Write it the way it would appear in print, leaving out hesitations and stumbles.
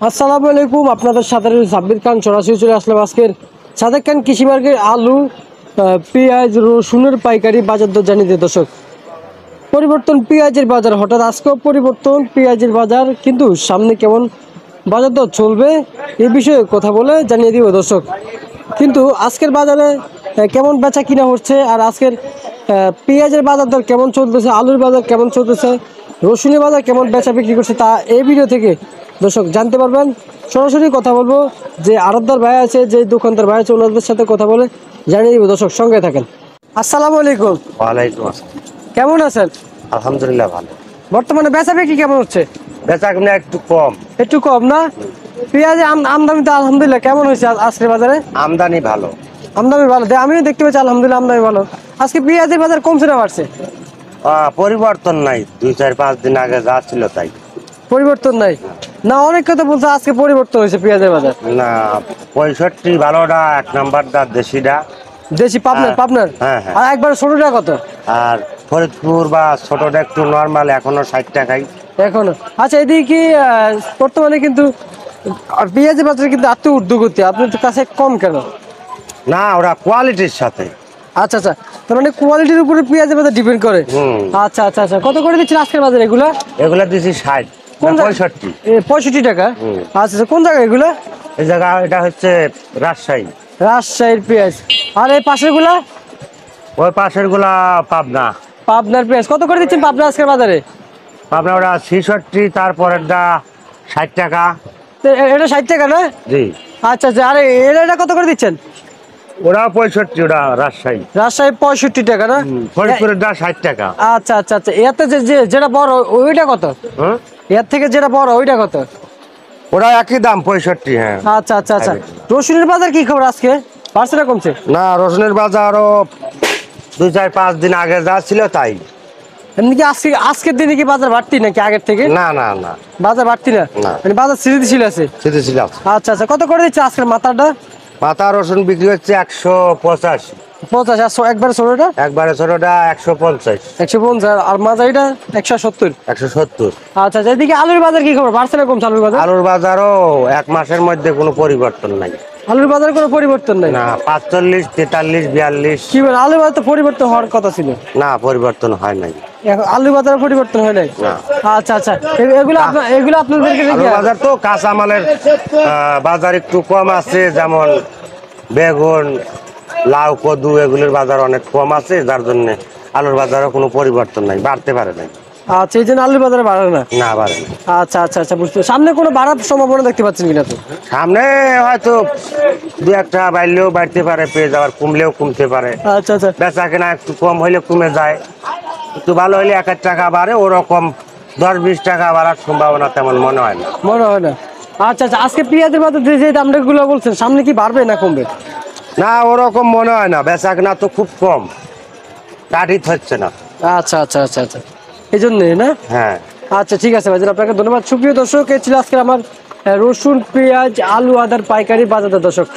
আসসালামু আলাইকুম, আপনাদের সাথে সাব্বির খান সরাসরি চলে আসলাম আজকের সাদেক খান কৃষি মার্কেট আলু, পেঁয়াজ, রসুনের পাইকারি বাজার দর জানিয়ে দিই দর্শক। পরিবর্তন পেঁয়াজের বাজার, হঠাৎ আজকেও পরিবর্তন পেঁয়াজের বাজার, কিন্তু সামনে কেমন বাজার দর চলবে এই বিষয়ে কথা বলে জানিয়ে দিব দর্শক। কিন্তু আজকের বাজারে কেমন বেচা কিনা হচ্ছে, আর আজকের পেঁয়াজের বাজার দর কেমন চলতেছে, আলুর বাজার কেমন চলতেছে, রসুনের বাজার কেমন বেচা বিক্রি করছে, তা এই ভিডিও থেকে দর্শক জানতে পারবেন। সরাসরি কথা বলবো, যে আড়তদার ভাই আছে, যে দোকানদার ভাই আছে, ওনাদের সাথে কথা বলে জানিয়ে দিব দর্শক, সঙ্গে থাকেন। আসসালামু আলাইকুম। ওয়ালাইকুম আসসালাম। কেমন আছেন? আলহামদুলিল্লাহ ভালো। বর্তমানে বেচা বিক্রি কেমন হচ্ছে? বেচা কিনা একটু কম। একটু কম না? পেঁয়াজ আমদানি তো আলহামদুলিল্লাহ কেমন হয়েছে আজকের বাজারে? আমদানি ভালো। আমদানি ভালো, আমিও দেখতে পাচ্ছি আলহামদুলিল্লাহ আমদানি ভালো। আজকে পেঁয়াজের বাজার কমছে না বাড়ছে? পরিবর্তন নাই, 2-4-5 দিন আগে যা ছিল তাই। পরিবর্তন নাই না? অনেক কথা বলছে আজকে পরিবর্তন হয়েছে পেঁয়াজের বাজার। না, 65 ভালোটা, 1 নাম্বারটা দেশিটা। দেশি পাবনার। হ্যাঁ, হ্যাঁ। আর একবার ছোটটা কত? আর ফরিদপুর বা ছোটটা একটু নর্মাল, এখনো 60 টাকাই। এখনো আচ্ছা। এদিকে কি বর্তমানে কিন্তু পেঁয়াজের বাজার কিন্তু ঊর্ধ্বগতি, আপনার কাছে কম কেন? না, ওরা কোয়ালিটির সাথে। আচ্ছা আচ্ছা, তার মানে কোয়ালিটির উপরে পেঁয়াজের বাজার ডিপেন্ড করে। আচ্ছা আচ্ছা আচ্ছা, কত করে দিচ্ছেন আজকের বাজারে এগুলা? এগুলা দিছি 60, 65। 65 টাকা। আচ্ছা আচ্ছা, কোন জায়গায় এগুলা? এই জায়গা এটা হচ্ছে রাজশাহী। রাজশাহীর পেঁয়াজ। আর এই পাশের গুলা? ওই পাশের গুলা পাবনা। পাবনার পেঁয়াজ কত করে দিচ্ছেন পাবনা আজকের বাজারে? পাবনা ওটা 66, তারপরেরটা 60 টাকা। এটা 60 টাকা না? জি। আচ্ছা আচ্ছা, আরে এটা কত করে দিচ্ছেন? ওরা 65, ওটা রাজশাহী। রাজশাহী 65 টাকা না? ফরিদপুরেরটা 60 টাকা। আচ্ছা আচ্ছা আচ্ছা, এতে যেটা বড় ওইটা কত? হ্যাঁ, এর থেকে যেটা বড় ওইটা কত? ওরা একই দাম, 65। হ্যাঁ। আচ্ছা আচ্ছা আচ্ছা, রসুনের বাজার কি খবর আজকে? বাড়ছে না কমছে? না, রসুনের বাজারও 2-4-5 দিন আগে যা ছিল তাই। এমনি কি আজকের দিনে কি বাজার বাড়তি নাকি আগের থেকে? না না না, বাজার বাড়তি না, মানে বাজার স্থিতিশীল আছে। স্থিতিশীল আছে। আচ্ছা আচ্ছা, কত করে দিচ্ছে আজকের মাথাটা? মাথা রসুন বিক্রি হচ্ছে 185। 50? আর একবারে ছোটটা? একবারে ছোটটা 150। 150। আর মাঝারিটা 170? 170। আচ্ছা আচ্ছা, এদিকে আলুর বাজার কি খবর? বাড়ছে না কমছে আলুর বাজার? আলুর বাজারও 1 মাসের মধ্যে কোনো পরিবর্তন নাই। আলুর বাজার কোনো পরিবর্তন নাই না, 45, 43, 42। কি বল, আলুর বাজার তো পরিবর্তন হওয়ার কথা ছিল। না, পরিবর্তন হয় নাই। আলুর বাজার পরিবর্তন হয় নাই? না। আচ্ছা আচ্ছা, এগুলো আপনাদের আলুর বাজার তো কাঁচামালের বাজার একটু কম আছে, যেমন বেগুন, লাউ, কদু, এগুলোর বাজার অনেক কম আছে, যার জন্য আলুর বাজারও কোনো পরিবর্তন নাই, বাড়তে পারে নাই। আচ্ছা, এই জন্য আলুর বাজারে বাড়ে না? না, বাড়ে না। আচ্ছা আচ্ছা আচ্ছা, বুঝতে। সামনে কোনো বাড়ার সম্ভাবনা দেখতে পাচ্ছেন কিনা? তো সামনে হয়তো 2-1 বাড়লেও বাড়তে পারে, পেয়ে যাওয়ার কমলেও কমতে পারে। আচ্ছা আচ্ছা, বেচা কেনা একটু কম হইলে কমে যায়, একটু ভালো হইলে 1-1 টাকা বাড়ে, ওরকম 10-20 টাকা বাড়ার সম্ভাবনা তেমন মনে হয় না। মনে হয় না? আচ্ছা আচ্ছা, আজকে পেঁয়াজের বাজার যে দামগুলো বলছেন, সামনে কি বাড়বে না কমবে? না, ওরকম মনে হয় না, বেচা কেনা তো খুব কম, কাটিত হচ্ছে না। আচ্ছা আচ্ছা আচ্ছা আচ্ছা, এই জন্যই না? হ্যাঁ। আচ্ছা ঠিক আছে ভাইজান, আপনাকে ধন্যবাদ। সুপ্রিয় দর্শক, এ ছিল আজকে আমার রসুন, পেঁয়াজ, আলু, আদার পাইকারি বাজার দর্শক।